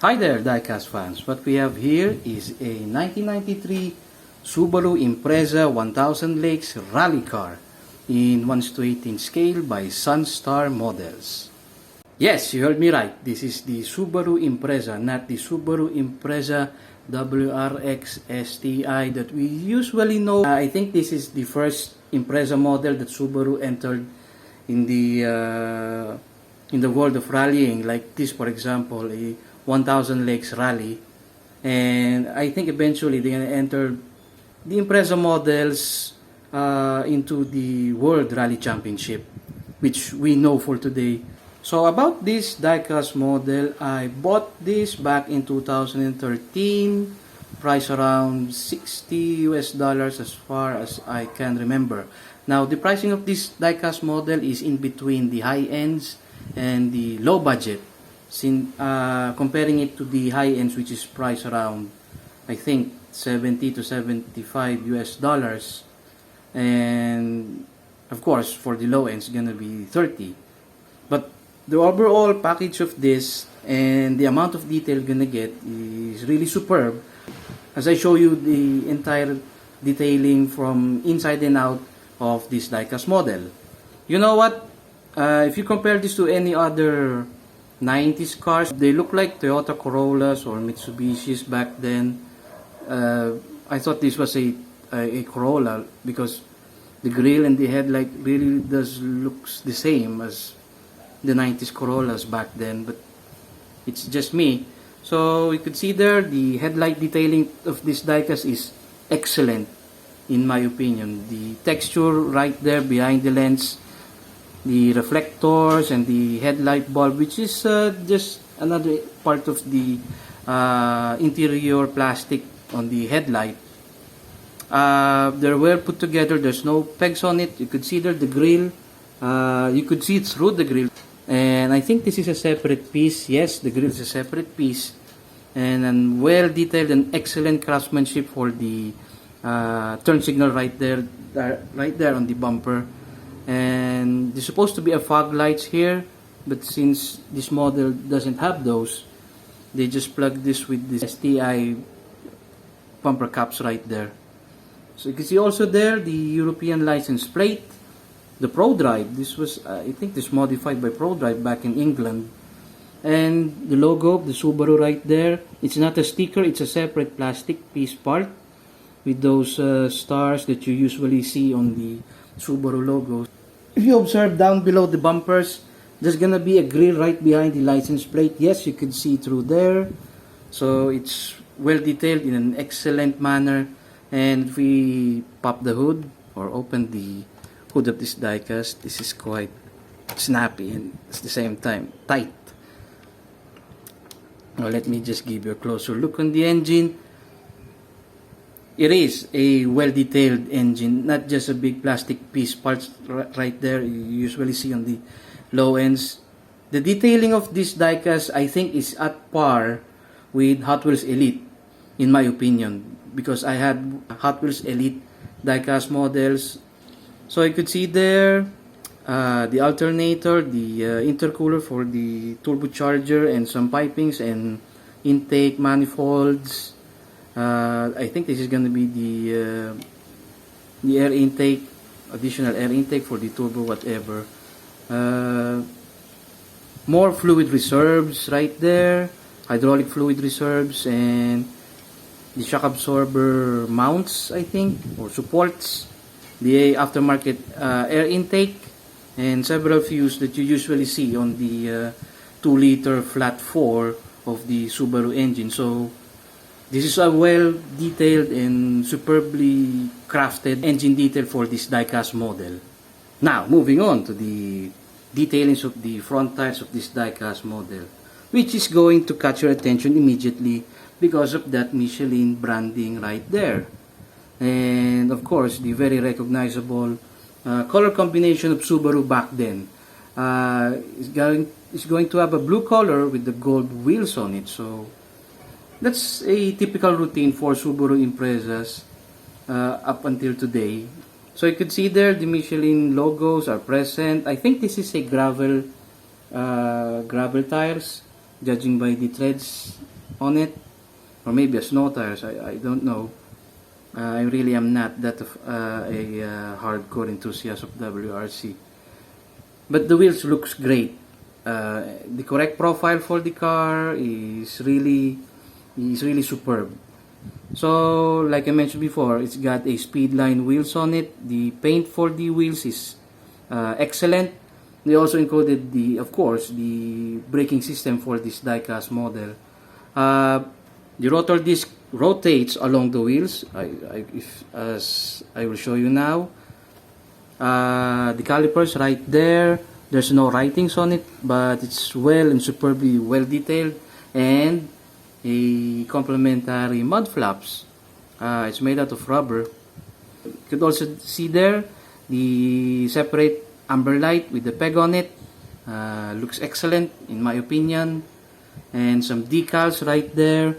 Hi there, Diecast fans. What we have here is a 1993 Subaru Impreza 1000 Lakes Rally Car in 1:18 scale by Sunstar models. Yes, you heard me right. This is the Subaru Impreza, not the Subaru Impreza WRX STI that we usually know. I think this is the first Impreza model that Subaru entered in the world of rallying, like this, for example, a 1000 Lakes Rally. And I think eventually they're going to enter the Impreza models into the World Rally Championship, which we know for today. So about this diecast model, I bought this back in 2013, price around $60 as far as I can remember. Now the pricing of this diecast model is in between the high ends and the low budget. Comparing it to the high ends, which is priced around, I think, 70 to 75 US dollars, and of course for the low ends, gonna be 30. But the overall package of this and the amount of detail you're gonna get is really superb, as I show you the entire detailing from inside and out of this diecast model. You know what? If you compare this to any other 90s cars, they look like Toyota Corollas or Mitsubishis back then. I thought this was a Corolla because the grille and the headlight really does looks the same as the 90s Corollas back then, but it's just me. So you could see there the headlight detailing of this diecast is excellent in my opinion. The texture right there behind the lens, the reflectors and the headlight bulb, which is just another part of the interior plastic on the headlight. They're well put together. There's no pegs on it. You could see there the grille. You could see it through the grille. And I think this is a separate piece. Yes, the grille is a separate piece. And then well detailed and excellent craftsmanship for the turn signal right there on the bumper. And there's supposed to be a fog lights here, but since this model doesn't have those, they just plug this with the STI bumper caps right there. So you can see also there the European license plate, the ProDrive. This was, I think this modified by ProDrive back in England. And the logo of the Subaru right there. It's not a sticker, it's a separate plastic piece part with those stars that you usually see on the Subaru logos. If you observe down below the bumpers, there's gonna be a grille right behind the license plate. Yes, you can see through there. So it's well detailed in an excellent manner. And if we pop the hood or open the hood of this diecast, this is quite snappy and at the same time tight. Now let me just give you a closer look on the engine. It is a well-detailed engine, not just a big plastic piece parts right there you usually see on the low ends. The detailing of this diecast, I think, is at par with Hot Wheels Elite, in my opinion, because I had Hot Wheels Elite diecast models. So you could see there the alternator, the intercooler for the turbocharger, and some pipings and intake manifolds. I think this is going to be the air intake, additional air intake for the turbo, whatever. More fluid reserves right there, hydraulic fluid reserves, and the shock absorber mounts, I think, or supports, the aftermarket air intake, and several fuse that you usually see on the 2-liter flat 4 of the Subaru engine. So this is a well detailed and superbly crafted engine detail for this diecast model. Now moving on to the detailings of the front tires of this diecast model, which is going to catch your attention immediately because of that Michelin branding right there. And of course the very recognizable color combination of Subaru back then. It's going to have a blue color with the gold wheels on it. So that's a typical routine for Subaru Imprezas up until today. So you could see there the Michelin logos are present. I think this is a gravel tires, judging by the treads on it, or maybe a snow tires, I don't know. I really am not that of a hardcore enthusiast of WRC. But the wheels looks great. The correct profile for the car is really superb. So like I mentioned before, it's got a speedline wheels on it. The paint for the wheels is excellent. They also included of course, the braking system for this diecast model. The rotor disc rotates along the wheels, as I will show you now. The calipers right there, there's no writings on it, but it's well and superbly well detailed, and a complementary mud flaps. It's made out of rubber. You could also see there the separate amber light with the peg on it. Looks excellent in my opinion. And some decals right there.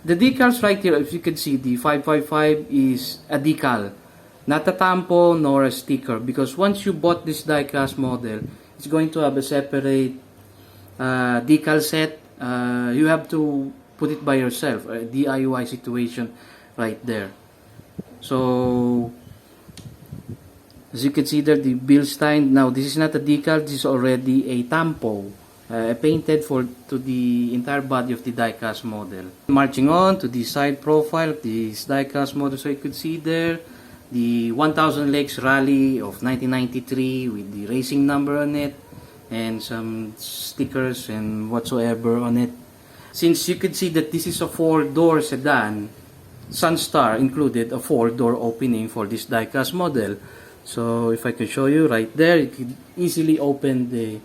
The decals right here, if you can see, the 555 is a decal, not a tampo nor a sticker, because once you bought this diecast model, it's going to have a separate decal set. You have to put it by yourself, a DIY situation right there. So as you can see there, the Bilstein, now this is not a decal, this is already a tampo, painted to the entire body of the diecast model. Marching on to the side profile of this diecast model, so you could see there the 1000 Lakes Rally of 1993 with the racing number on it, and some stickers and whatsoever on it. Since you could see that this is a 4-door sedan, Sunstar included a 4-door opening for this diecast model. So if I can show you right there, you can easily open the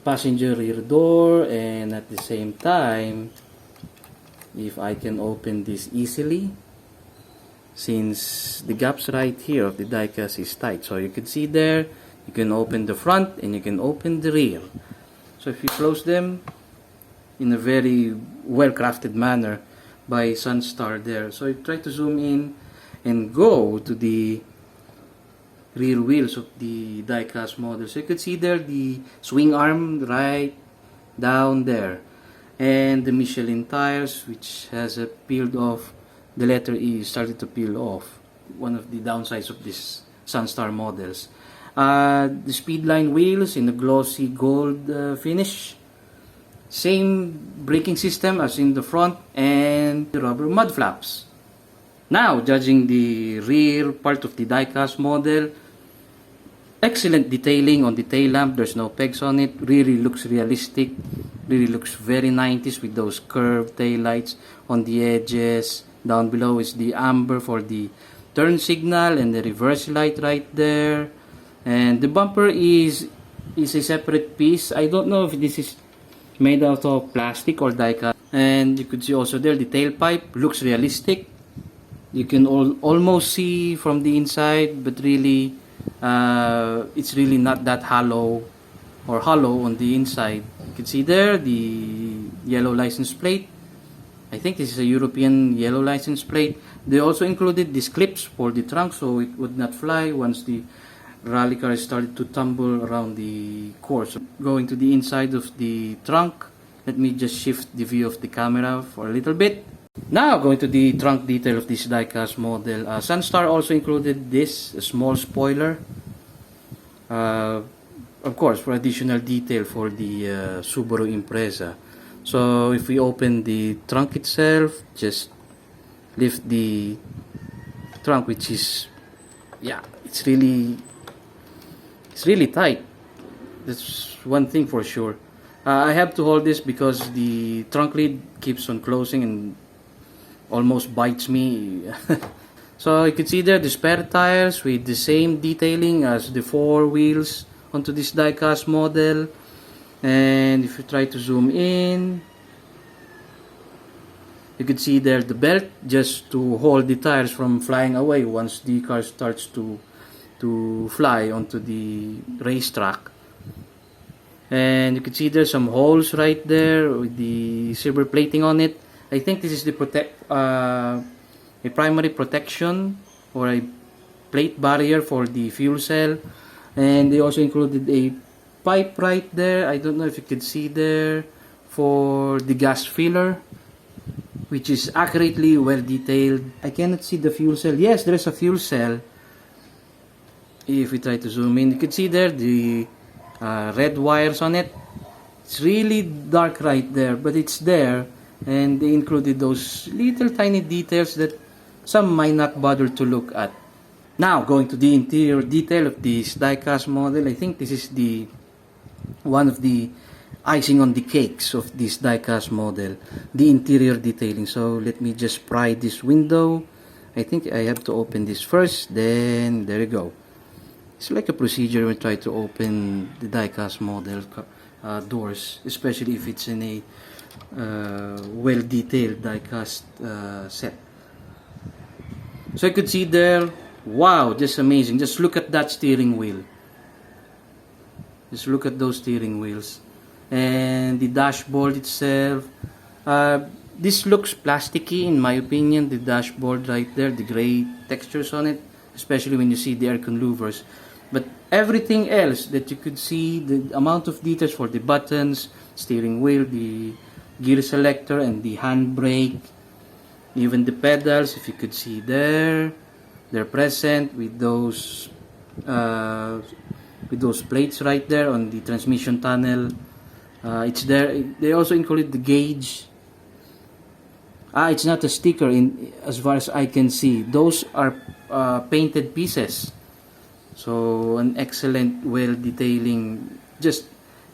passenger rear door, and at the same time, if I can open this easily, since the gaps right here of the diecast is tight, so you can see there, you can open the front and you can open the rear. So if you close them in a very well crafted manner by Sunstar there. So I try to zoom in and go to the rear wheels of the diecast model. So you can see there the swing arm right down there, and the Michelin tires, which has a peeled off, the letter E started to peel off, one of the downsides of this Sunstar models. The speedline wheels in the glossy gold finish, same braking system as in the front, and the rubber mud flaps. Now judging the rear part of the diecast model, excellent detailing on the tail lamp. There's no pegs on it. Really looks realistic. Really looks very 90s with those curved tail lights on the edges. Down below is the amber for the turn signal, and the reverse light right there. And the bumper is a separate piece. I don't know if this is made out of plastic or diecast. And you could see also there the tailpipe looks realistic. You can almost see from the inside, but really it's really not that hollow on the inside. You can see there the yellow license plate. I think this is a European yellow license plate. They also included these clips for the trunk, so it would not fly once the rally car started to tumble around the course. Going to the inside of the trunk, let me just shift the view of the camera for a little bit. Now going to the trunk detail of this diecast model, Sunstar also included this small spoiler, of course for additional detail for the Subaru Impreza. So if we open the trunk itself, just lift the trunk, which is, yeah, it's really tight. That's one thing for sure. I have to hold this because the trunk lid keeps on closing and almost bites me. So you can see there the spare tires with the same detailing as the 4 wheels onto this diecast model. And if you try to zoom in, you can see there the belt just to hold the tires from flying away once the car starts to fly onto the racetrack. And you can see there's some holes right there with the silver plating on it. I think this is the a primary protection or a plate barrier for the fuel cell. And they also included a pipe right there. I don't know if you can see there for the gas filler, which is accurately well detailed. I cannot see the fuel cell. Yes, there's a fuel cell. If we try to zoom in, you can see there the red wires on it. It's really dark right there, but it's there, and they included those little tiny details that some might not bother to look at. Now, going to the interior detail of this diecast model, I think this is the one of the icing on the cakes of this diecast model, the interior detailing. So let me just pry this window. I think I have to open this first, then there you go. It's like a procedure when you try to open the diecast model doors, especially if it's in a well-detailed diecast set. So you could see there, wow, just amazing. Just look at that steering wheel. Just look at those steering wheels. And the dashboard itself, this looks plasticky in my opinion, the dashboard right there, the gray textures on it, especially when you see the aircon louvers. But everything else that you could see, the amount of details for the buttons, steering wheel, the gear selector, and the handbrake, even the pedals, if you could see there, they're present with those plates right there on the transmission tunnel. It's there. They also included the gauge. It's not a sticker in as far as I can see. Those are painted pieces. So an excellent, well detailing. Just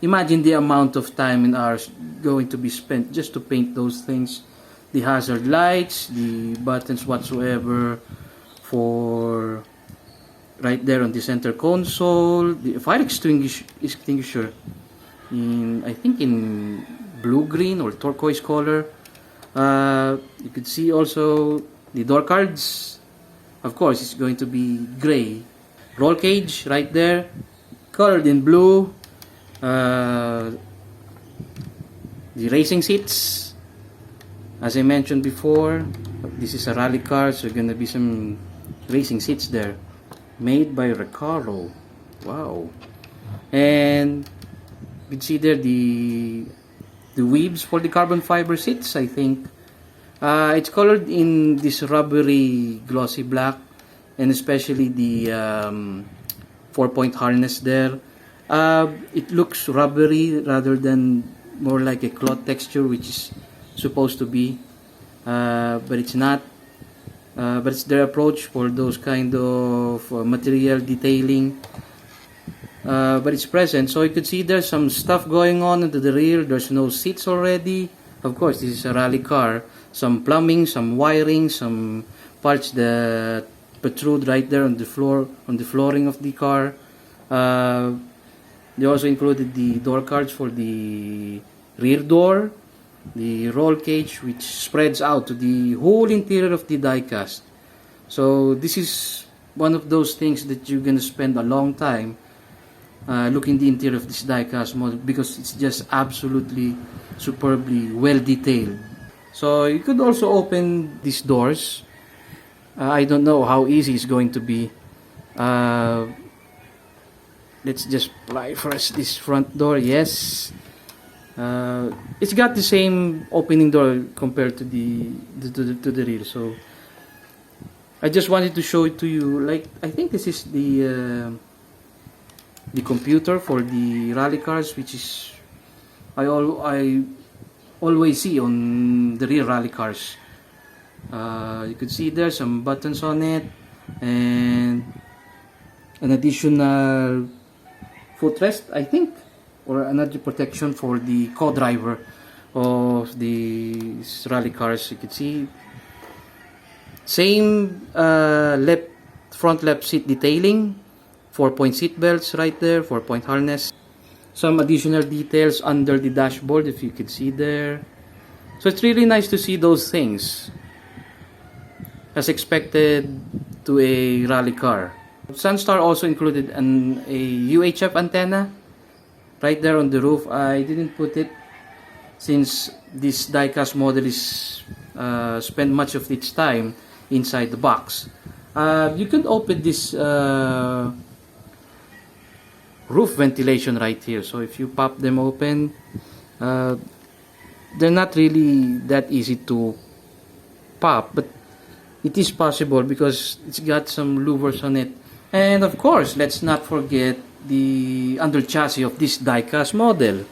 imagine the amount of time and hours going to be spent just to paint those things. The hazard lights, the buttons whatsoever for right there on the center console, the fire extinguisher in, I think, in blue green or turquoise color. You could see also the door cards. Of course, it's going to be gray. Roll cage right there, colored in blue. The racing seats, as I mentioned before, this is a rally car, so gonna be some racing seats there, made by Recaro. Wow. And you can see there the weaves for the carbon fiber seats. I think it's colored in this rubbery glossy black, and especially the 4-point harness there. It looks rubbery rather than more like a cloth texture, which is supposed to be, but it's not. But it's their approach for those kind of material detailing. But it's present, so you could see there's some stuff going on into the rear. There's no seats already. Of course, this is a rally car. Some plumbing, some wiring, some parts that protrude right there on the floor, on the flooring of the car. They also included the door cards for the rear door, the roll cage, which spreads out to the whole interior of the diecast. So this is one of those things that you're gonna spend a long time looking the interior of this diecast model, because it's just absolutely superbly well detailed. So you could also open these doors. I don't know how easy it's going to be. Let's just pry first this front door. Yes, it's got the same opening door compared to the rear. So I just wanted to show it to you. Like, I think this is the computer for the rally cars, which is I always see on the rear rally cars. You could see there some buttons on it, and an additional footrest, I think, or another protection for the co-driver of the rally cars. You could see same front left seat detailing, 4-point seat belts right there, 4-point harness. Some additional details under the dashboard, if you could see there. So it's really nice to see those things, as expected to a rally car. Sunstar also included a UHF antenna right there on the roof. I didn't put it since this diecast model is spend much of its time inside the box. You can open this roof ventilation right here. So if you pop them open, they're not really that easy to pop, but it is possible because it's got some louvers on it. And of course, let's not forget the under chassis of this diecast model.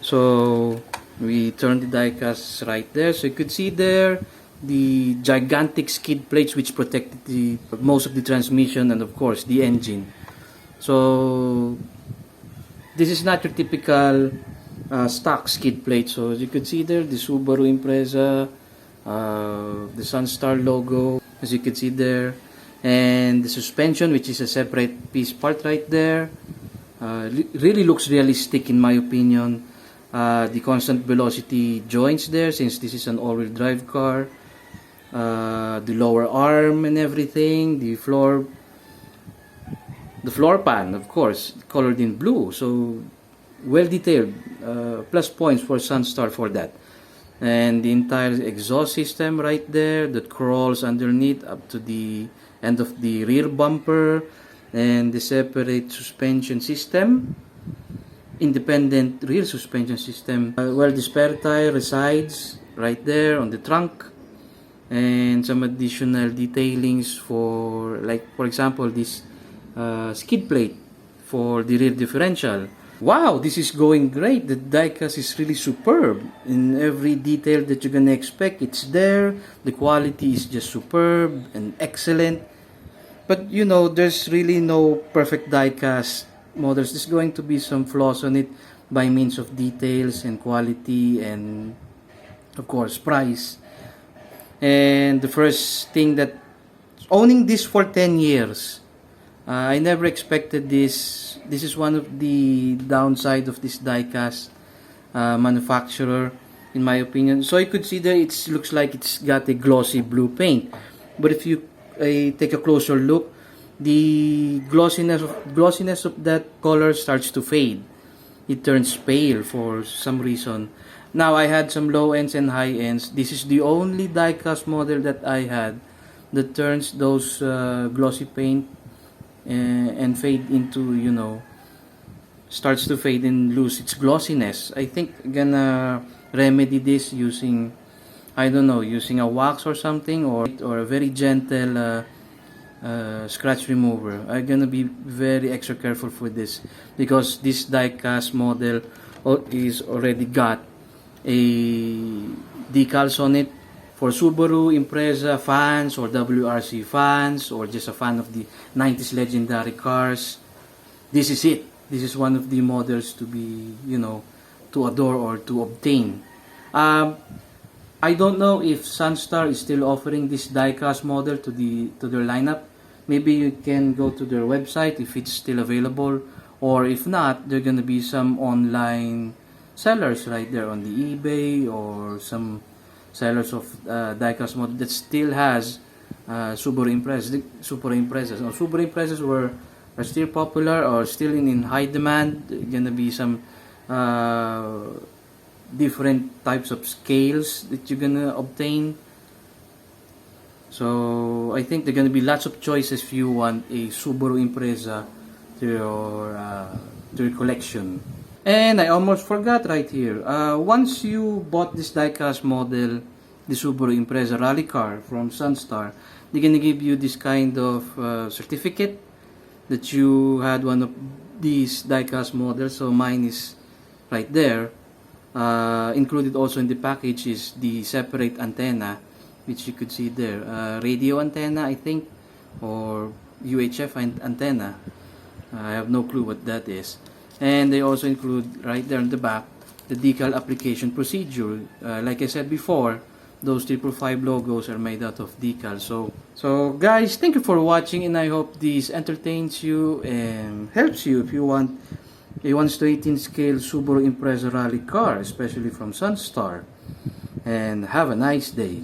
So we turn the diecast right there, so you could see there the gigantic skid plates which protected the most of the transmission and of course the engine. So this is not your typical stock skid plate. So as you could see there, the Subaru Impreza, the Sunstar logo, as you can see there, and the suspension, which is a separate piece part right there. Really looks realistic in my opinion. The constant velocity joints there, since this is an all-wheel drive car. The lower arm and everything, the floor pan, of course, colored in blue, so well detailed. Plus points for Sunstar for that. And the entire exhaust system right there that crawls underneath up to the end of the rear bumper, and the separate suspension system, independent rear suspension system. Well, the spare tire resides right there on the trunk, and some additional detailings for, like for example, this skid plate for the rear differential. Wow, this is going great. The diecast is really superb in every detail that you're gonna expect. It's there. The quality is just superb and excellent. But you know, there's really no perfect diecast models. There's going to be some flaws on it by means of details and quality and of course price. And the first thing, that owning this for 10 years, I never expected this. This is one of the downside of this diecast manufacturer, in my opinion. So you could see that it looks like it's got a glossy blue paint, but if you take a closer look, the glossiness of that color starts to fade. It turns pale for some reason. Now, I had some low ends and high ends. This is the only diecast model that I had that turns those glossy paint and fade into, you know, starts to fade and lose its glossiness. I think I'm gonna remedy this using, I don't know, using a wax or something, or a very gentle scratch remover. I'm gonna be very extra careful for this, because this diecast model is already got a decals on it for Subaru Impreza fans or WRC fans, or just a fan of the 90s legendary cars. This is it. This is one of the models to be, you know, to adore or to obtain. I don't know if Sunstar is still offering this diecast model to their lineup. Maybe you can go to their website if it's still available, or if not, there are gonna be some online sellers right there on the eBay, or some sellers of diecast model that still has Subaru Impreza. So Subaru Imprezas are still popular or still in high demand. There are gonna be some different types of scales that you're gonna obtain. So I think there are gonna be lots of choices if you want a Subaru Impreza to your collection. And I almost forgot right here. Once you bought this diecast model, the Subaru Impreza rally car from Sunstar, they're gonna give you this kind of certificate that you had one of these diecast models. So mine is right there. Included also in the package is the separate antenna, which you could see there. Radio antenna, I think, or UHF antenna. I have no clue what that is. And they also include right there on the back the decal application procedure. Like I said before, those 555 logos are made out of decal. So guys, thank you for watching, and I hope this entertains you and helps you if you want a 1:18 scale Subaru Impreza rally car, especially from Sunstar. And have a nice day.